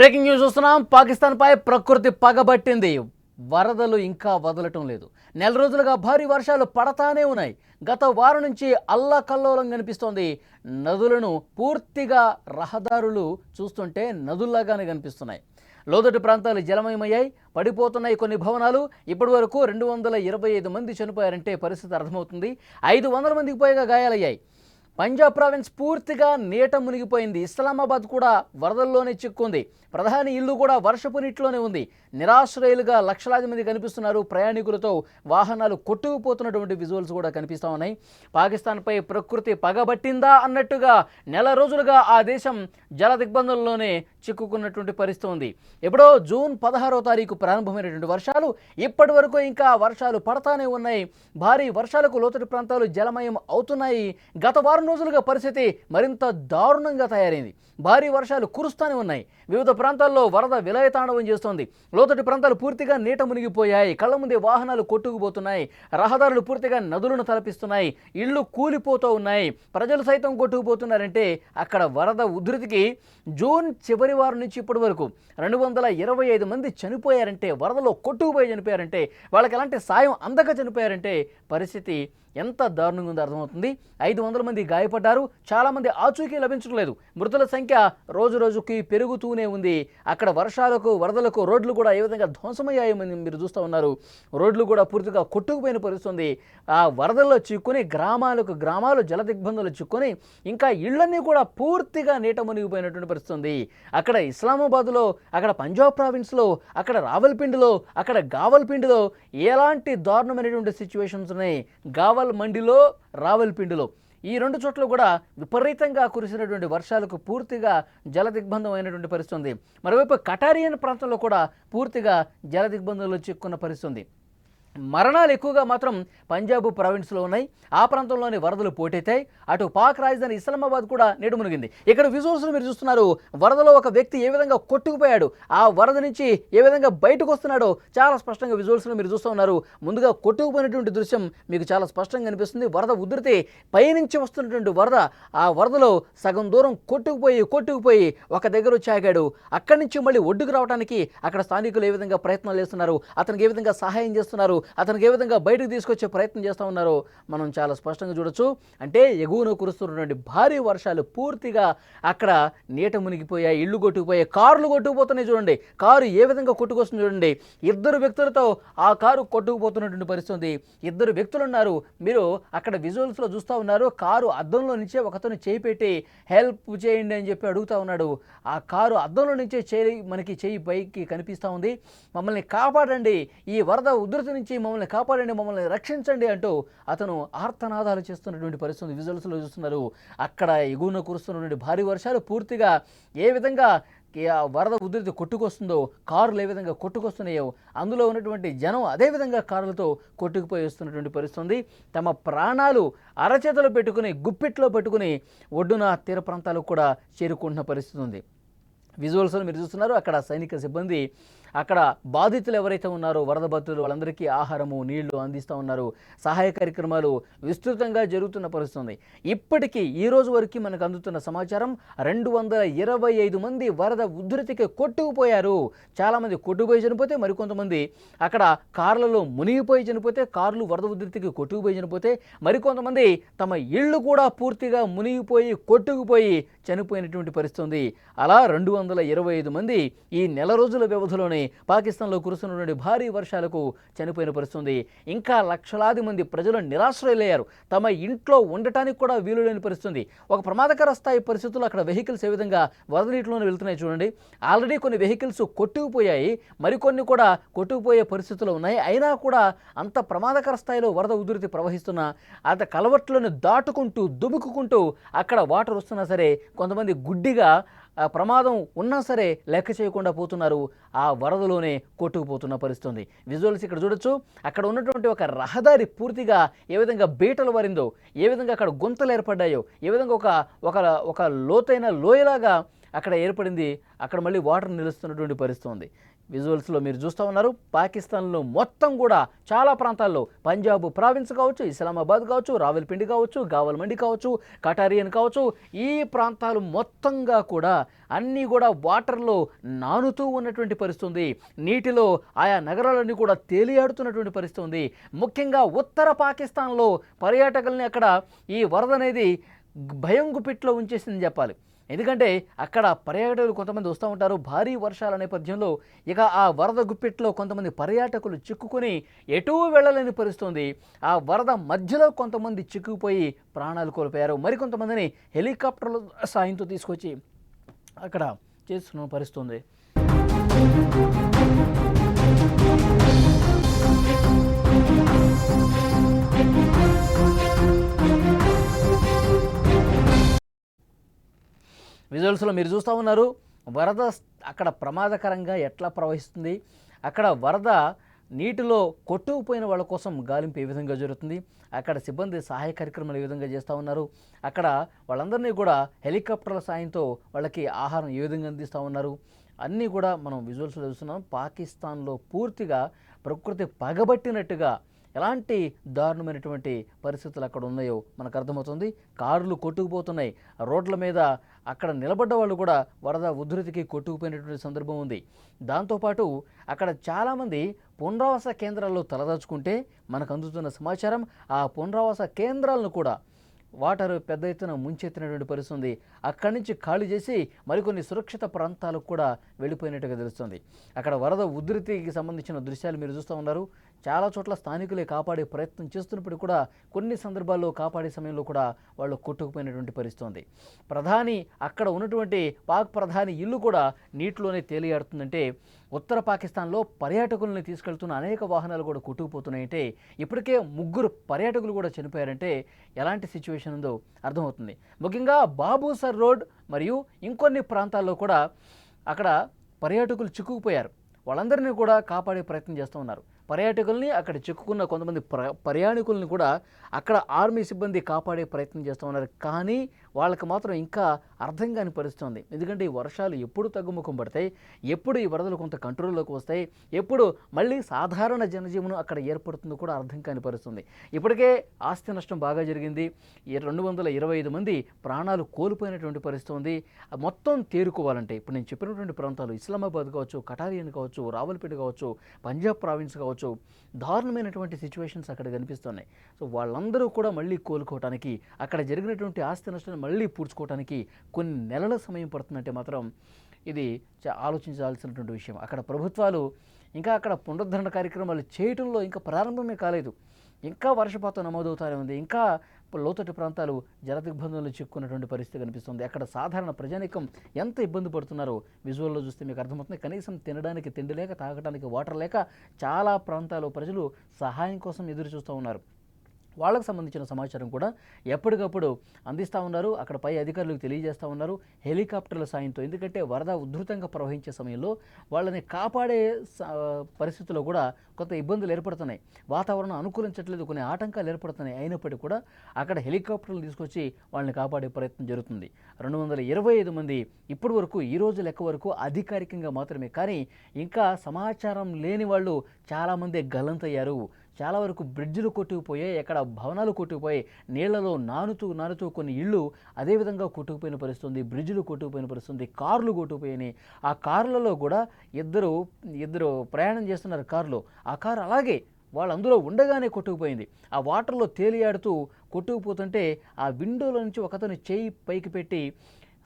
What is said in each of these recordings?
Breaking news చూస్తున్నాం. పాకిస్తాన్పై ప్రకృతి పగబట్టింది. వరదలు ఇంకా వదలటం లేదు. నెల రోజులుగా భారీ వర్షాలు పడతానే ఉన్నాయి. గత వారం నుంచి అల్లకల్లోలం కనిపిస్తోంది. నదులను పూర్తిగా రహదారులు చూస్తుంటే నదుల్లాగానే కనిపిస్తున్నాయి. లోతట్టు ప్రాంతాలు జలమయమయ్యాయి, పడిపోతున్నాయి కొన్ని భవనాలు. ఇప్పటి వరకు 225 మంది చనిపోయారంటే పరిస్థితి అర్థమవుతుంది. 500 మందికి పైగా గాయాలయ్యాయి. పంజాబ్ ప్రావిన్స్ పూర్తిగా నీట మునిగిపోయింది. ఇస్లామాబాద్ కూడా వరదల్లోనే చిక్కుంది. ప్రధాని ఇల్లు కూడా వర్షపు నీటిలోనే ఉంది. నిరాశ్రయులుగా లక్షలాది మంది కనిపిస్తున్నారు. ప్రయాణికులతో వాహనాలు కొట్టుకుపోతున్నటువంటి విజువల్స్ కూడా కనిపిస్తూ ఉన్నాయి. పాకిస్తాన్పై ప్రకృతి పగబట్టిందా అన్నట్టుగా నెల రోజులుగా ఆ దేశం జల దిగ్బంధంలోనే చిక్కుకున్నటువంటి పరిస్థితి ఉంది. ఎప్పుడో జూన్ 16వ తారీఖు ప్రారంభమైనటువంటి వర్షాలు ఇప్పటి వరకు ఇంకా వర్షాలు పడతానే ఉన్నాయి. భారీ వర్షాలకు లోతట్టు ప్రాంతాలు జలమయం అవుతున్నాయి. గత వారం రోజులుగా పరిస్థితి మరింత దారుణంగా తయారైంది. భారీ వర్షాలు కురుస్తూనే ఉన్నాయి. వివిధ ప్రాంతాల్లో వరద విలయతాండవం చేస్తోంది. లోతట్టు ప్రాంతాలు పూర్తిగా నీట మునిగిపోయాయి. కళ్ళ ముందే వాహనాలు కొట్టుకుపోతున్నాయి. రహదారులు పూర్తిగా నదులను తలపిస్తున్నాయి. ఇళ్ళు కూలిపోతూ ఉన్నాయి. ప్రజలు సైతం కొట్టుకుపోతున్నారంటే అక్కడ వరద ఉధృతికి జూన్ చివరి వారం నుంచి ఇప్పటి వరకు 225 మంది చనిపోయారంటే, వరదలో కొట్టుకుపోయి చనిపోయారంటే, వాళ్ళకి ఎలాంటి సాయం అందక చనిపోయారంటే పరిస్థితి ఎంత దారుణంగా ఉందో అర్థమవుతుంది. 500 మంది గాయపడ్డారు. చాలామంది ఆచూకీ లభించడం లేదు. మృతుల సంఖ్య రోజు రోజుకి పెరుగుతూనే ఉంది. అక్కడ వర్షాలకు వరదలకు రోడ్లు కూడా ఏ విధంగా ధ్వంసమయ్యాయని మీరు చూస్తూ ఉన్నారు. రోడ్లు కూడా పూర్తిగా కొట్టుకుపోయిన పరిస్థితుంది. ఆ వరదల్లో చిక్కుని గ్రామాలు జల దిగ్బంధంలో చిక్కుని ఇంకా ఇళ్లన్నీ కూడా పూర్తిగా నీట మునిగిపోయినటువంటి పరిస్థితుంది. అక్కడ ఇస్లామాబాద్లో, అక్కడ పంజాబ్ ప్రావిన్స్లో, అక్కడ రావల్పిండిలో, అక్కడ గావల్పిండిలో ఎలాంటి దారుణమైనటువంటి సిచ్యువేషన్స్ ఉన్నాయి. మండిలో, రావల్పిండిలో ఈ రెండు చోట్ల కూడా విపరీతంగా కురిసినటువంటి వర్షాలకు పూర్తిగా జల దిగ్బంధం అయినటువంటి పరిస్థితి ఉంది. మరోవైపు కటారియన్ ప్రాంతంలో కూడా పూర్తిగా జల దిగ్బంధంలో చిక్కున్న పరిస్థితి ఉంది. మరణాలు ఎక్కువగా మాత్రం పంజాబ్ ప్రావిన్స్లో ఉన్నాయి. ఆ ప్రాంతంలోని వరదలు పోటెత్తాయి. అటు పాక్ రాజధాని ఇస్లామాబాద్ కూడా నీట మునిగింది. ఇక్కడ విజువల్స్లో మీరు చూస్తున్నారు. వరదలో ఒక వ్యక్తి ఏ విధంగా కొట్టుకుపోయాడు, ఆ వరద నుంచి ఏ విధంగా బయటకు వస్తున్నాడో చాలా స్పష్టంగా విజువల్స్లో మీరు చూస్తూ ఉన్నారు. ముందుగా కొట్టుకుపోయినటువంటి దృశ్యం మీకు చాలా స్పష్టంగా కనిపిస్తుంది. వరద ఉధృతి పైనుంచి వస్తున్నటువంటి వరద, ఆ వరదలో సగం దూరం కొట్టుకుపోయి ఒక దగ్గర వచ్చి ఆగాడు. అక్కడి నుంచి మళ్ళీ ఒడ్డుకు రావడానికి అక్కడ స్థానికులు ఏ విధంగా ప్రయత్నాలు చేస్తున్నారు, అతనికి ఏ విధంగా సహాయం చేస్తున్నారు, అతనికి ఏ విధంగా బయటకు తీసుకొచ్చే ప్రయత్నం చేస్తూ ఉన్నారో మనం చాలా స్పష్టంగా చూడొచ్చు. అంటే ఎగువన కురుస్తున్నటువంటి భారీ వర్షాలు పూర్తిగా అక్కడ నీట మునిగిపోయాయి. ఇళ్ళు కొట్టుకుపోయాయి. కార్లు కొట్టుకుపోతున్నాయి. చూడండి, కారు ఏ విధంగా కొట్టుకొస్తుంది చూడండి. 2 వ్యక్తులతో ఆ కారు కొట్టుకుపోతున్నటువంటి పరిస్థితి. 2 వ్యక్తులు ఉన్నారు. మీరు అక్కడ విజువల్స్లో చూస్తూ ఉన్నారు. కారు అద్దంలో నుంచే ఒకతను చేయి పెట్టి హెల్ప్ చేయండి అని చెప్పి అడుగుతూ ఉన్నాడు. ఆ కారు అద్దంలో నుంచే మనకి చేయి పైకి కనిపిస్తూ ఉంది. మమ్మల్ని కాపాడండి, ఈ వరద ఉధృతి నుంచి మమ్మల్ని కాపాడండి, మమ్మల్ని రక్షించండి అంటూ అతను ఆర్తనాదాలు చేస్తున్నటువంటి పరిస్థితి విజువల్స్లో చూస్తున్నారు. అక్కడ ఎగువన కురుస్తున్నటువంటి భారీ వర్షాలు పూర్తిగా ఏ విధంగా వరద ఉధృతి కొట్టుకొస్తుందో, కారులు ఏ విధంగా కొట్టుకొస్తున్నాయో, అందులో ఉన్నటువంటి జనం అదేవిధంగా కారులతో కొట్టుకుపోయి వస్తున్నటువంటి పరిస్థితి. తమ ప్రాణాలు అరచేతలో పెట్టుకుని, గుప్పిట్లో పెట్టుకుని ఒడ్డున తీర ప్రాంతాలకు కూడా చేరుకుంటున్న పరిస్థితి ఉంది. విజువల్స్లో మీరు చూస్తున్నారు. అక్కడ సైనిక సిబ్బంది, అక్కడ బాధితులు ఎవరైతే ఉన్నారో వరద బాధితులు వాళ్ళందరికీ ఆహారము, నీళ్లు అందిస్తూ ఉన్నారు. సహాయ కార్యక్రమాలు విస్తృతంగా జరుగుతున్న పరిస్థితి. ఇప్పటికీ ఈ రోజు వరకు మనకు అందుతున్న సమాచారం 225 మంది వరద ఉధృతికి కొట్టుకుపోయారు. చాలామంది కొట్టుకుపోయి చనిపోతే, మరికొంతమంది అక్కడ కార్లలో మునిగిపోయి చనిపోతే, కార్లు వరద ఉధృతికి కొట్టుకుపోయి చనిపోతే, మరికొంతమంది తమ ఇళ్ళు కూడా పూర్తిగా మునిగిపోయి కొట్టుకుపోయి చనిపోయినటువంటి పరిస్థితి. అలా 225 మంది ఈ నెల రోజుల వ్యవధిలోనే పాకిస్తాన్లో కురుస్తున్నటువంటి భారీ వర్షాలకు చనిపోయిన పరిస్థితి. ఇంకా లక్షలాది మంది ప్రజలు నిరాశ్రయులయ్యారు. తమ ఇంట్లో ఉండటానికి కూడా వీలు లేని పరిస్థితి. ఒక ప్రమాదకర స్థాయి పరిస్థితుల్లో అక్కడ వెహికల్స్ ఏ విధంగా వరద నీటిలోనే వెళ్తున్నాయి చూడండి. ఆల్రెడీ కొన్ని వెహికల్స్ కొట్టుకుపోయాయి, మరికొన్ని కూడా కొట్టుకుపోయే పరిస్థితులు ఉన్నాయి. అయినా కూడా అంత ప్రమాదకర స్థాయిలో వరద ఉధృతి ప్రవహిస్తున్న అంత కలవట్లను దాటుకుంటూ దుముకుకుంటూ అక్కడ వాటర్ వస్తున్నా సరే కొంతమంది గుడ్డిగా ప్రమాదం ఉన్నా సరే లెక్క చేయకుండా పోతున్నారు. ఆ వరదలోనే కొట్టుకుపోతున్న పరిస్థితి. విజువల్స్ ఇక్కడ చూడొచ్చు. అక్కడ ఉన్నటువంటి ఒక రహదారి పూర్తిగా ఏ విధంగా బీటలు వరిందో, ఏ విధంగా అక్కడ గుంతలు ఏర్పడ్డాయో, ఏ విధంగా ఒక లోతైన లోయలాగా అక్కడ ఏర్పడింది. అక్కడ మళ్ళీ వాటర్ నిలుస్తున్నటువంటి పరిస్థితి ఉంది. విజువల్స్లో మీరు చూస్తూ ఉన్నారు. పాకిస్తాన్లో మొత్తం కూడా చాలా ప్రాంతాల్లో పంజాబ్ ప్రావిన్స్ కావచ్చు, ఇస్లామాబాద్ కావచ్చు, రావల్పిండి కావచ్చు, గావల్మండి కావచ్చు, కటారియన్ కావచ్చు, ఈ ప్రాంతాలు మొత్తంగా కూడా అన్నీ కూడా వాటర్లో నానుతూ ఉన్నటువంటి పరిస్థితి ఉంది. నీటిలో ఆయా నగరాలన్నీ కూడా తేలియాడుతున్నటువంటి పరిస్థితి ఉంది. ముఖ్యంగా ఉత్తర పాకిస్తాన్లో పర్యాటకుల్ని అక్కడ ఈ వరద అనేది భయం గుప్పిట్లో ఉంచేసిందని చెప్పాలి. ఎందుకంటే అక్కడ పర్యాటకులు కొంతమంది వస్తూ ఉంటారు. భారీ వర్షాల నేపథ్యంలో ఇక ఆ వరద గుప్పిట్లో కొంతమంది పర్యాటకులు చిక్కుకుని ఎటూ వెళ్ళలేని పరిస్థితుంది. ఆ వరద మధ్యలో కొంతమంది చిక్కుకుపోయి ప్రాణాలు కోల్పోయారు. మరికొంతమందిని హెలికాప్టర్ల సాయంతో తీసుకొచ్చి అక్కడ చేస్తున్న పరిస్థితుంది. విజువల్స్లో మీరు చూస్తూ ఉన్నారు. వరద అక్కడ ప్రమాదకరంగా ఎట్లా ప్రవహిస్తుంది, అక్కడ వరద నీటిలో కొట్టుకుపోయిన వాళ్ళ కోసం గాలింపు ఏ విధంగా జరుగుతుంది, అక్కడ సిబ్బంది సహాయ కార్యక్రమాలు ఏ విధంగా చేస్తూ ఉన్నారు, అక్కడ వాళ్ళందరినీ కూడా హెలికాప్టర్ల సాయంతో వాళ్ళకి ఆహారం ఏ విధంగా అందిస్తూ ఉన్నారు, అన్నీ కూడా మనం విజువల్స్లో చూస్తున్నాం. పాకిస్తాన్లో పూర్తిగా ప్రకృతి పగబట్టినట్టుగా ఎలాంటి దారుణమైనటువంటి పరిస్థితులు అక్కడ ఉన్నాయో మనకు అర్థమవుతుంది. కార్లు కొట్టుకుపోతున్నాయి, రోడ్ల మీద అక్కడ నిలబడ్డ వాళ్ళు కూడా వరద ఉధృతికి కొట్టుకుపోయినటువంటి సందర్భం ఉంది. దాంతోపాటు అక్కడ చాలామంది పునరావాస కేంద్రాల్లో తలదాచుకుంటే మనకు అందుతున్న సమాచారం ఆ పునరావాస కేంద్రాలను కూడా వాటర్ పెద్ద ఎత్తున ముంచెత్తినటువంటి పరిస్థితి ఉంది. అక్కడి నుంచి ఖాళీ చేసి మరికొన్ని సురక్షిత ప్రాంతాలకు కూడా వెళ్ళిపోయినట్టుగా తెలుస్తుంది. అక్కడ వరద ఉధృతికి సంబంధించిన దృశ్యాలు మీరు చూస్తూ ఉన్నారు. చాలా చోట్ల స్థానికులే కాపాడే ప్రయత్నం చేస్తున్నప్పుడు కూడా కొన్ని సందర్భాల్లో కాపాడే సమయంలో కూడా వాళ్ళు కొట్టుకుపోయినటువంటి పరిస్థితి ఉంది. ప్రధాని అక్కడ ఉన్నటువంటి పాక్ ప్రధాని ఇల్లు కూడా నీటిలోనే తేలియాడుతుందంటే ఉత్తర పాకిస్తాన్లో పర్యాటకుల్ని తీసుకెళ్తున్న అనేక వాహనాలు కూడా కొట్టుకుపోతున్నాయంటే ఇప్పటికే 3 పర్యాటకులు కూడా చనిపోయారంటే ఎలాంటి సిచ్యువేషన్ ఉందో అర్థమవుతుంది. ముఖ్యంగా బాబూసర్ రోడ్ మరియు ఇంకొన్ని ప్రాంతాల్లో కూడా అక్కడ పర్యాటకులు చిక్కుకుపోయారు. వాళ్ళందరినీ కూడా కాపాడే ప్రయత్నం చేస్తూ ఉన్నారు. పర్యాటకుల్ని అక్కడ చిక్కుకున్న కొంతమంది ప్రయాణికుల్ని కూడా అక్కడ ఆర్మీ సిబ్బంది కాపాడే ప్రయత్నం చేస్తూ ఉన్నారు. కానీ వాళ్ళకి మాత్రం ఇంకా అర్థం కాని పరిస్థితి ఉంది. ఎందుకంటే ఈ వర్షాలు ఎప్పుడు తగ్గుముఖం పడతాయి, ఎప్పుడు ఈ వరదలు కొంత కంట్రోల్లోకి వస్తాయి, ఎప్పుడు మళ్ళీ సాధారణ జనజీవనం అక్కడ ఏర్పడుతుందో కూడా అర్థం కాని పరిస్థితుంది. ఇప్పటికే ఆస్తి నష్టం బాగా జరిగింది. 225 మంది ప్రాణాలు కోల్పోయినటువంటి పరిస్థితి ఉంది. మొత్తం తేరుకోవాలంటే ఇప్పుడు నేను చెప్పినటువంటి ప్రాంతాలు ఇస్లామాబాద్ కావచ్చు, కటారియన్ కావచ్చు, రావల్పేట కావచ్చు, పంజాబ్ ప్రావిన్స్ కావచ్చు, దారుణమైనటువంటి సిచ్యువేషన్స్ అక్కడ కనిపిస్తున్నాయి. సో వాళ్ళందరూ కూడా మళ్ళీ కోలుకోవటానికి, అక్కడ జరిగినటువంటి ఆస్తి నష్టాన్ని మళ్ళీ పూడ్చుకోవటానికి కొన్ని నెలల సమయం పడుతుందంటే మాత్రం ఇది ఆలోచించాల్సినటువంటి విషయం. అక్కడ ప్రభుత్వాలు ఇంకా అక్కడ పునరుద్ధరణ కార్యక్రమాలు చేయటంలో ఇంకా ప్రారంభమే కాలేదు. ఇంకా వర్షపాతం నమోదవుతానే ఉంది. ఇంకా లోతట్టు ప్రాంతాలు జలదిగ్బంధంలో చిక్కున్నటువంటి పరిస్థితి కనిపిస్తుంది. అక్కడ సాధారణ ప్రజానికం ఎంత ఇబ్బంది పడుతున్నారో విజువల్లో చూస్తే మీకు అర్థమవుతుంది. కనీసం తినడానికి తిండి లేక, తాగడానికి వాటర్ లేక చాలా ప్రాంతాల్లో ప్రజలు సహాయం కోసం ఎదురు చూస్తూ ఉన్నారు. వాళ్ళకు సంబంధించిన సమాచారం కూడా ఎప్పటికప్పుడు అందిస్తూ ఉన్నారు. అక్కడ పై అధికారులకు తెలియజేస్తూ ఉన్నారు హెలికాప్టర్ల సాయంతో. ఎందుకంటే వరద ఉధృతంగా ప్రవహించే సమయంలో వాళ్ళని కాపాడే పరిస్థితుల్లో కూడా కొంత ఇబ్బందులు ఏర్పడుతున్నాయి. వాతావరణం అనుకూలించట్లేదు, కొన్ని ఆటంకాలు ఏర్పడుతున్నాయి. అయినప్పటికీ కూడా అక్కడ హెలికాప్టర్లు తీసుకొచ్చి వాళ్ళని కాపాడే ప్రయత్నం జరుగుతుంది. 225 మంది ఇప్పటి వరకు, ఈ రోజు లెక్క వరకు అధికారికంగా మాత్రమే, కానీ ఇంకా సమాచారం లేని వాళ్ళు చాలామంది గల్లంతయ్యారు. చాలా వరకు బ్రిడ్జిలు కొట్టుకుపోయాయి, ఎక్కడ భవనాలు కొట్టుకుపోయాయి, నీళ్లలో నానుతూ కొన్ని ఇళ్ళు అదేవిధంగా కొట్టుకుపోయిన పరిస్థితుంది, బ్రిడ్జిలు కొట్టుకుపోయిన పరిస్థితుంది, కార్లు కొట్టుకుపోయినాయి. ఆ కార్లలో కూడా ఇద్దరు ప్రయాణం చేస్తున్నారు కార్లో. ఆ కారు అలాగే వాళ్ళు అందులో ఉండగానే కొట్టుకుపోయింది. ఆ వాటర్లో తేలియాడుతూ కొట్టుకుపోతుంటే ఆ విండోలో నుంచి ఒకతను చేయి పైకి పెట్టి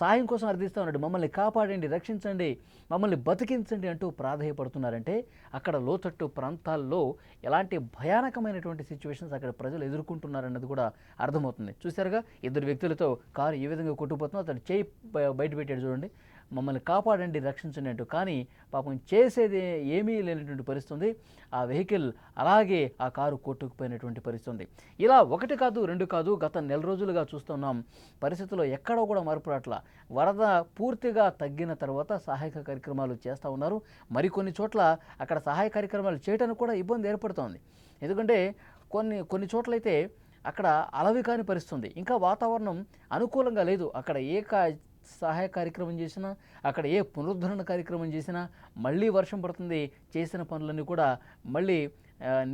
సాయం కోసం అర్థిస్తూ ఉన్నాడు. మమ్మల్ని కాపాడండి, రక్షించండి, మమ్మల్ని బతికించండి అంటూ ప్రాధేయపడుతున్నారంటే అక్కడ లోతట్టు ప్రాంతాల్లో ఎలాంటి భయానకమైనటువంటి సిచ్యువేషన్స్ అక్కడ ప్రజలు ఎదుర్కొంటున్నారన్నది కూడా అర్థమవుతుంది. చూసారుగా ఇద్దరు వ్యక్తులతో కారు ఏ విధంగా కొట్టుకుపోతుందో, అతడు చేయి బయట పెట్టాడు చూడండి, మమ్మల్ని కాపాడండి, రక్షించండి అంటూ. కానీ పాపం చేసేది ఏమీ లేనటువంటి పరిస్థితి. ఆ వెహికల్ అలాగే ఆ కారు కొట్టుకుపోయినటువంటి పరిస్థితి. ఇలా 1 కాదు 2 కాదు, గత నెల రోజులుగా చూస్తున్నాం. పరిస్థితుల్లో ఎక్కడో కూడా మార్పు రాట్ల. వరద పూర్తిగా తగ్గిన తర్వాత సహాయక కార్యక్రమాలు చేస్తూ ఉన్నారు. మరికొన్ని చోట్ల అక్కడ సహాయ కార్యక్రమాలు చేయడానికి కూడా ఇబ్బంది ఏర్పడుతోంది. ఎందుకంటే కొన్ని చోట్లయితే అక్కడ అలవి కాని పరిస్థితి. ఇంకా వాతావరణం అనుకూలంగా లేదు. అక్కడ సహాయ కార్యక్రమం చేసినా, అక్కడ ఏ పునరుద్ధరణ కార్యక్రమం చేసినా మళ్ళీ వర్షం పడుతుంది. చేసిన పనులన్నీ కూడా మళ్ళీ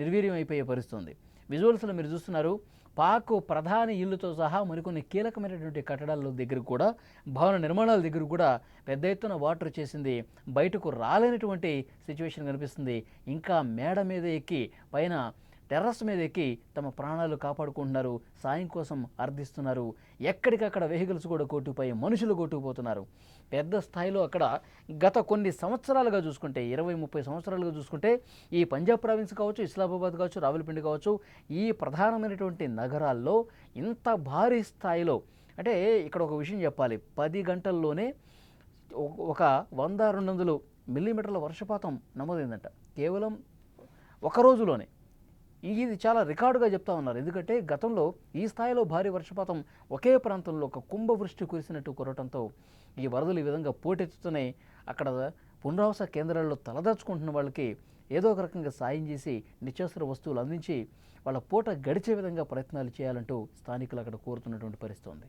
నిర్వీర్యం అయిపోయే పరిస్థితి ఉంది. విజువల్స్లో మీరు చూస్తున్నారు, పాక్ ప్రధాని ఇల్లుతో సహా మరికొన్ని కీలకమైనటువంటి కట్టడాల దగ్గర కూడా, భవన నిర్మాణాల దగ్గర కూడా పెద్ద ఎత్తున వాటర్ చేసింది. బయటకు రాలేనటువంటి సిచ్యువేషన్ కనిపిస్తుంది. ఇంకా మేడ మీద ఎక్కి, పైన టెర్రస్ మీద ఎక్కి తమ ప్రాణాలు కాపాడుకుంటున్నారు. సాయం కోసం అర్థిస్తున్నారు. ఎక్కడికక్కడ వెహికల్స్ కూడా కొట్టుకుపోయి మనుషులు కొట్టుకుపోతున్నారు. పెద్ద స్థాయిలో అక్కడ గత కొన్ని సంవత్సరాలుగా చూసుకుంటే, 20-30 సంవత్సరాలుగా చూసుకుంటే, ఈ పంజాబ్ ప్రావిన్స్ కావచ్చు, ఇస్లామాబాద్ కావచ్చు, రావల్పిండి కావచ్చు, ఈ ప్రధానమైనటువంటి నగరాల్లో ఇంత భారీ స్థాయిలో, అంటే ఇక్కడ ఒక విషయం చెప్పాలి, 10 గంటల్లోనే ఒక 100-200 మిల్లీమీటర్ల వర్షపాతం నమోదైందంట కేవలం ఒక రోజులోనే. ఇది చాలా రికార్డుగా చెప్తా ఉన్నారు. ఎందుకంటే గతంలో ఈ స్థాయిలో భారీ వర్షపాతం ఒకే ప్రాంతంలో ఒక కుంభవృష్టి కురిసినట్టు కురవటంతో ఈ వరదలు ఈ విధంగా పోటెత్తుతున్నాయి. అక్కడ పునరావాస కేంద్రాల్లో తలదాచుకుంటున్న వాళ్ళకి ఏదో ఒక రకంగా సాయం చేసి నిత్యావసర వస్తువులు అందించి వాళ్ళ పూట గడిచే విధంగా ప్రయత్నాలు చేయాలంటూ స్థానికులు అక్కడ కోరుతున్నటువంటి పరిస్థితి ఉంది.